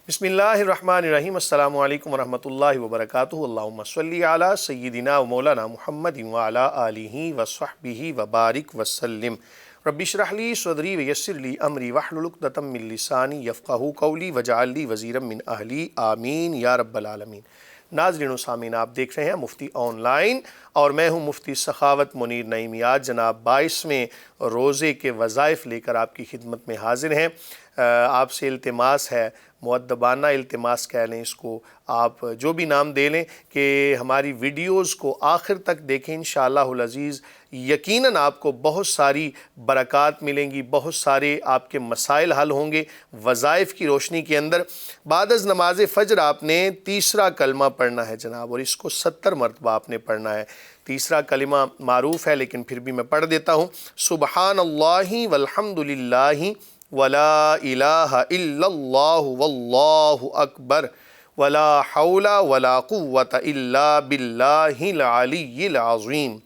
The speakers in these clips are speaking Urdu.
بسم اللہ الرحمن الرحیم۔ السلام علیکم ورحمۃ اللہ وبرکاتہ۔ اللہم صلی علی سیدنا و مولانا محمد وعلی آلہ وصحبہ وبارک وسلم۔ رب اشرح لی صدری ویسر لی امری واحلل عقدۃ من لسانی یفقہوا قولی واجعل لی وزیرا من اہلی آمین یا رب العالمین۔ ناظرین و سامعین، آپ دیکھ رہے ہیں مفتی آن لائن اور میں ہوں مفتی سخاوت منیر نعیمی۔ آج جناب 22ویں روزے کے وظائف لے کر آپ کی خدمت میں حاضر ہیں۔ آپ سے التماس ہے، مؤدبانہ التماس کہہ لیں اس کو، آپ جو بھی نام دے لیں، کہ ہماری ویڈیوز کو آخر تک دیکھیں۔ انشاءاللہ العزیز یقیناً آپ کو بہت ساری برکات ملیں گی، بہت سارے آپ کے مسائل حل ہوں گے وظائف کی روشنی کے اندر۔ بعد از نماز فجر آپ نے تیسرا کلمہ پڑھنا ہے جناب، اور اس کو 70 مرتبہ آپ نے پڑھنا ہے۔ تیسرا کلمہ معروف ہے لیکن پھر بھی میں پڑھ دیتا ہوں۔ سبحان اللہ والحمد للہ ولا الہ الا اللہ واللہ اکبر ولا حول ولا قوة الا باللہ العلی العظیم۔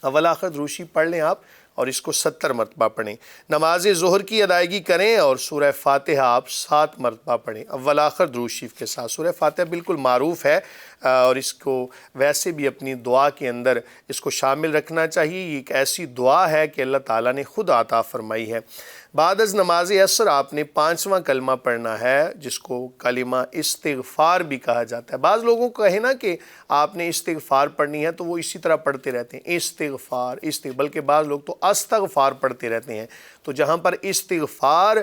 اول آخر دروشی پڑھ لیں آپ اور اس کو 70 مرتبہ پڑھیں۔ نماز ظہر کی ادائیگی کریں اور سورہ فاتحہ آپ 7 مرتبہ پڑھیں اول آخر درود شریف کے ساتھ۔ سورہ فاتحہ بالکل معروف ہے اور اس کو ویسے بھی اپنی دعا کے اندر اس کو شامل رکھنا چاہیے۔ یہ ایک ایسی دعا ہے کہ اللہ تعالیٰ نے خود عطا فرمائی ہے۔ بعد از نماز عصر آپ نے 5واں کلمہ پڑھنا ہے، جس کو کلمہ استغفار بھی کہا جاتا ہے۔ بعض لوگوں کو کہے نا کہ آپ نے استغفار پڑھنی ہے تو وہ اسی طرح پڑھتے رہتے ہیں، استغفار بلکہ بعض لوگ تو استغفار پڑھتے رہتے ہیں۔ تو جہاں پر استغفار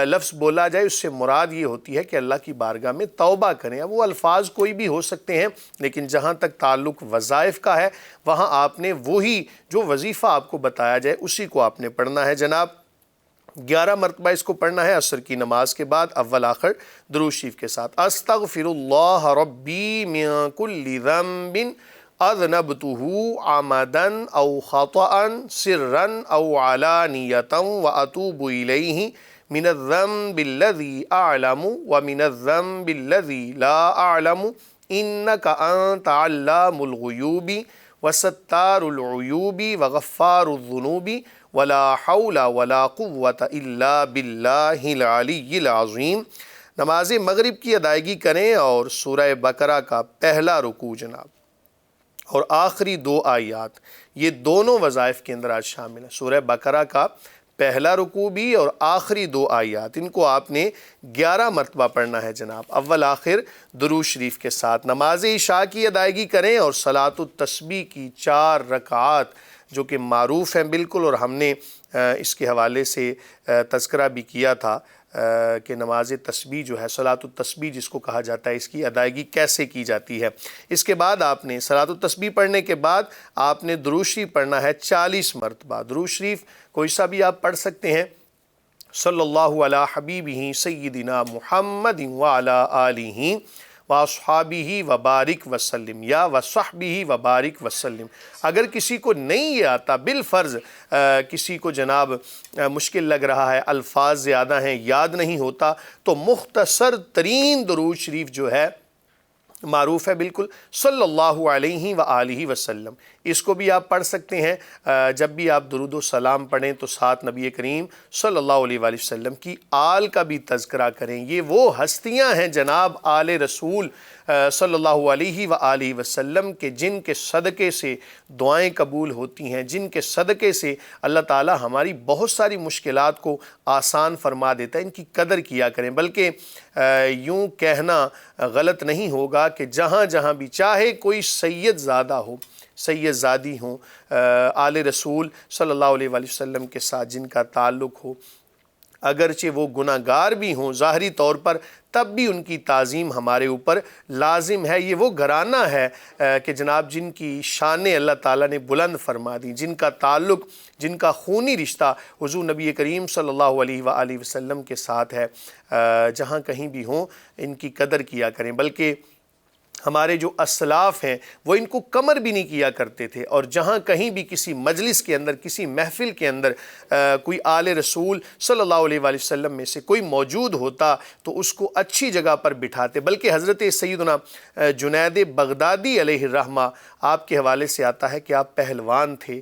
لفظ بولا جائے اس سے مراد یہ ہوتی ہے کہ اللہ کی بارگاہ میں توبہ کریں۔ اب وہ الفاظ کوئی بھی ہو سکتے ہیں، لیکن جہاں تک تعلق وظائف کا ہے وہاں آپ نے وہی جو وظیفہ آپ کو بتایا جائے اسی کو آپ نے پڑھنا ہے جناب۔ 11 مرتبہ اس کو پڑھنا ہے عصر کی نماز کے بعد اول آخر درود شریف کے ساتھ۔ استغفر اللہ ربی من کل ذنب اذنبته عمدا او خطأ سرا او علانیتا واتوب الیہ من الذنب الذی اعلم ومن الذنب الذی لا اعلم انک انت علام الغیوب وستار العیوب وغفار الذنوب ولا حول ولا قوة الا باللہ العلی العظیم۔ نماز مغرب کی ادائیگی کریں اور سورہ بقرہ کا پہلا رکوع جناب اور آخری 2 آیات، یہ دونوں وظائف کے اندر آج شامل ہیں۔ سورہ بقرہ کا پہلا رکوع بھی اور آخری 2 آیات، ان کو آپ نے 11 مرتبہ پڑھنا ہے جناب اول آخر درود شریف کے ساتھ۔ نماز عشاء کی ادائیگی کریں اور صلاۃ التسبیح کی 4 رکعات جو کہ معروف ہیں بالکل، اور ہم نے اس کے حوالے سے تذکرہ بھی کیا تھا کہ نماز تسبیح جو ہے، صلاۃ التسبیح جس کو کہا جاتا ہے، اس کی ادائیگی کیسے کی جاتی ہے۔ اس کے بعد آپ نے صلاۃ التسبیح پڑھنے کے بعد آپ نے درود شریف پڑھنا ہے 40 مرتبہ۔ درود شریف کوئی سا بھی آپ پڑھ سکتے ہیں، صلی اللہ علی حبیبہ سیدنا محمد وعلی آلہ واصحابہ وبارک وسلم یا وصحبہ وبارک وسلم۔ اگر کسی کو نہیں یہ آتا، بالفرض کسی کو جناب مشکل لگ رہا ہے، الفاظ زیادہ ہیں، یاد نہیں ہوتا، تو مختصر ترین درود شریف جو ہے معروف ہے بالکل، صلی اللہ علیہ وآلہ وسلم، اس کو بھی آپ پڑھ سکتے ہیں۔ جب بھی آپ درود و سلام پڑھیں تو ساتھ نبی کریم صلی اللہ علیہ وآلہ وسلم کی آل کا بھی تذکرہ کریں۔ یہ وہ ہستیاں ہیں جناب آل رسول صلی اللہ علیہ وآلہ وسلم کے جن کے صدقے سے دعائیں قبول ہوتی ہیں، جن کے صدقے سے اللہ تعالی ہماری بہت ساری مشکلات کو آسان فرما دیتا ہے۔ ان کی قدر کیا کریں، بلکہ یوں کہنا غلط نہیں ہوگا کہ جہاں جہاں بھی چاہے کوئی سید زادہ ہو، سید زادی ہوں، آل رسول صلی اللہ علیہ وآلہ وسلم کے ساتھ جن کا تعلق ہو، اگرچہ وہ گناہ گار بھی ہوں ظاہری طور پر، تب بھی ان کی تعظیم ہمارے اوپر لازم ہے۔ یہ وہ گھرانہ ہے کہ جناب جن کی شان اللہ تعالیٰ نے بلند فرما دی، جن کا تعلق، جن کا خونی رشتہ حضور نبی کریم صلی اللہ علیہ وآلہ وسلم کے ساتھ ہے۔ جہاں کہیں بھی ہوں ان کی قدر کیا کریں، بلکہ ہمارے جو اسلاف ہیں وہ ان کو کمر بھی نہیں کیا کرتے تھے، اور جہاں کہیں بھی کسی مجلس کے اندر، کسی محفل کے اندر کوئی آل رسول صلی اللہ علیہ وآلہ وسلم میں سے کوئی موجود ہوتا تو اس کو اچھی جگہ پر بٹھاتے۔ بلکہ حضرت سیدنا جنید بغدادی علیہ الرحمہ، آپ کے حوالے سے آتا ہے کہ آپ پہلوان تھے،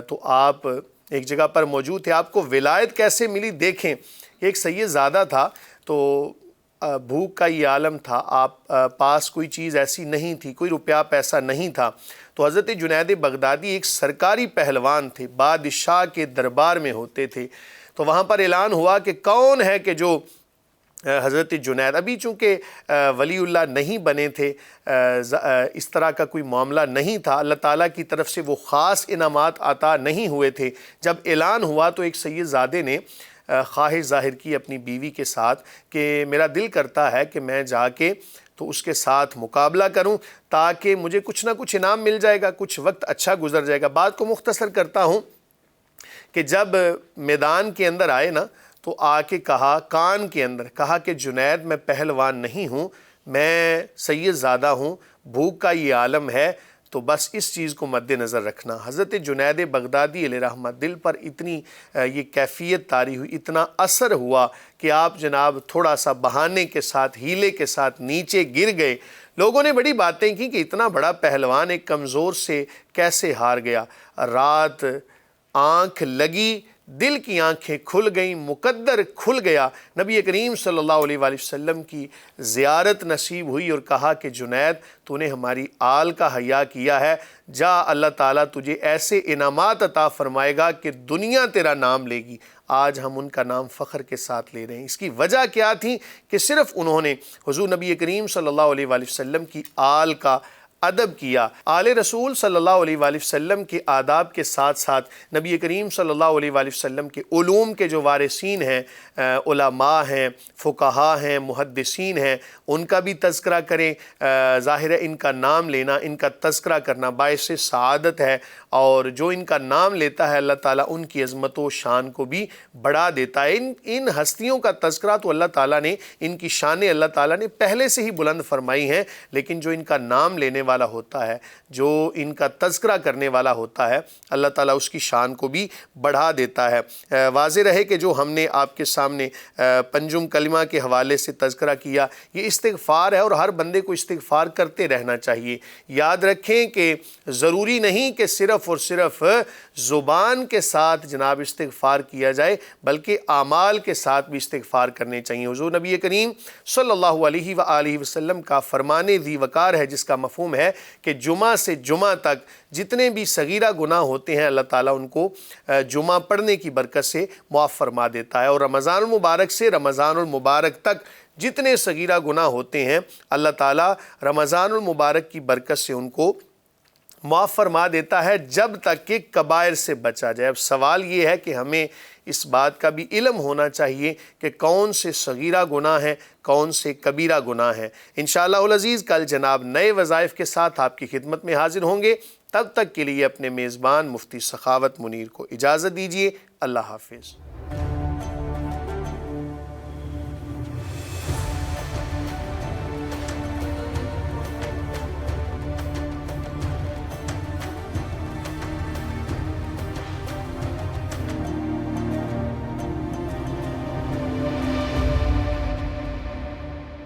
تو آپ ایک جگہ پر موجود تھے، آپ کو ولایت کیسے ملی دیکھیں۔ ایک سید زادہ تھا، تو بھوک کا یہ عالم تھا، آپ پاس کوئی چیز ایسی نہیں تھی، کوئی روپیہ پیسہ نہیں تھا، تو حضرت جنید بغدادی ایک سرکاری پہلوان تھے، بادشاہ کے دربار میں ہوتے تھے، تو وہاں پر اعلان ہوا کہ کون ہے کہ جو حضرت جنید، ابھی چونکہ ولی اللہ نہیں بنے تھے، اس طرح کا کوئی معاملہ نہیں تھا، اللہ تعالیٰ کی طرف سے وہ خاص انعامات عطا نہیں ہوئے تھے، جب اعلان ہوا تو ایک سید زادے نے خواہش ظاہر کی اپنی بیوی کے ساتھ کہ میرا دل کرتا ہے کہ میں جا کے تو اس کے ساتھ مقابلہ کروں تاکہ مجھے کچھ نہ کچھ انعام مل جائے گا، کچھ وقت اچھا گزر جائے گا۔ بات کو مختصر کرتا ہوں کہ جب میدان کے اندر آئے نا تو آ کے کہا، کان کے اندر کہا کہ جنید میں پہلوان نہیں ہوں، میں سید زادہ ہوں، بھوک کا یہ عالم ہے، تو بس اس چیز کو مد نظر رکھنا۔ حضرت جنید بغدادی علیہ رحمہ دل پر اتنی یہ کیفیت طاری ہوئی، اتنا اثر ہوا کہ آپ جناب تھوڑا سا بہانے کے ساتھ، ہیلے کے ساتھ نیچے گر گئے۔ لوگوں نے بڑی باتیں کی کہ اتنا بڑا پہلوان ایک کمزور سے کیسے ہار گیا۔ رات آنکھ لگی، دل کی آنکھیں کھل گئیں، مقدر کھل گیا، نبی کریم صلی اللہ علیہ وآلہ وسلم کی زیارت نصیب ہوئی اور کہا کہ جنید تو نے ہماری آل کا حیا کیا ہے، جا اللہ تعالیٰ تجھے ایسے انعامات عطا فرمائے گا کہ دنیا تیرا نام لے گی۔ آج ہم ان کا نام فخر کے ساتھ لے رہے ہیں۔ اس کی وجہ کیا تھی کہ صرف انہوں نے حضور نبی کریم صلی اللہ علیہ وآلہ وسلم کی آل کا ادب کیا۔ آل رسول صلی اللہ علیہ وآلہ وسلم کے آداب کے ساتھ ساتھ نبی کریم صلی اللہ علیہ وآلہ وسلم کے علوم کے جو وارثین ہیں، علماء ہیں، فقہاء ہیں، محدثین ہیں، ان کا بھی تذکرہ کریں۔ ظاہر ہے ان کا نام لینا، ان کا تذکرہ کرنا باعث سعادت ہے، اور جو ان کا نام لیتا ہے اللہ تعالیٰ ان کی عظمت و شان کو بھی بڑھا دیتا ہے۔ ان ہستیوں کا تذکرہ تو اللہ تعالیٰ نے، ان کی شانیں اللہ تعالیٰ نے پہلے سے ہی بلند فرمائی ہیں، لیکن جو ان کا نام لینے والا ہوتا ہے، جو ان کا تذکرہ کرنے والا ہوتا ہے، اللہ تعالیٰ اس کی شان کو بھی بڑھا دیتا ہے۔ واضح رہے کہ جو ہم نے آپ کے سامنے پنجم کلمہ کے حوالے سے تذکرہ کیا، یہ استغفار ہے اور ہر بندے کو استغفار کرتے رہنا چاہیے۔ یاد رکھیں کہ ضروری نہیں کہ صرف اور صرف زبان کے ساتھ جناب استغفار کیا جائے، بلکہ اعمال کے ساتھ بھی استغفار کرنے چاہیے۔ حضور نبی کریم صلی اللہ علیہ وآلہ وسلم کا فرمان ذی وقار ہے، جس کا مفہوم ہے کہ جمعہ سے جمعہ تک جتنے بھی صغیرہ گناہ ہوتے ہیں اللہ تعالیٰ ان کو جمعہ پڑھنے کی برکت سے معاف فرما دیتا ہے، اور رمضان المبارک سے رمضان المبارک تک جتنے صغیرہ گناہ ہوتے ہیں اللہ تعالیٰ رمضان المبارک کی برکت سے ان کو معاف فرما دیتا ہے، جب تک کہ کبائر سے بچا جائے۔ اب سوال یہ ہے کہ ہمیں اس بات کا بھی علم ہونا چاہیے کہ کون سے صغیرہ گناہ ہیں، کون سے کبیرہ گناہ ہیں۔ انشاءاللہ العزیز کل جناب نئے وظائف کے ساتھ آپ کی خدمت میں حاضر ہوں گے، تب تک کے لیے اپنے میزبان مفتی سخاوت منیر کو اجازت دیجیے۔ اللہ حافظ۔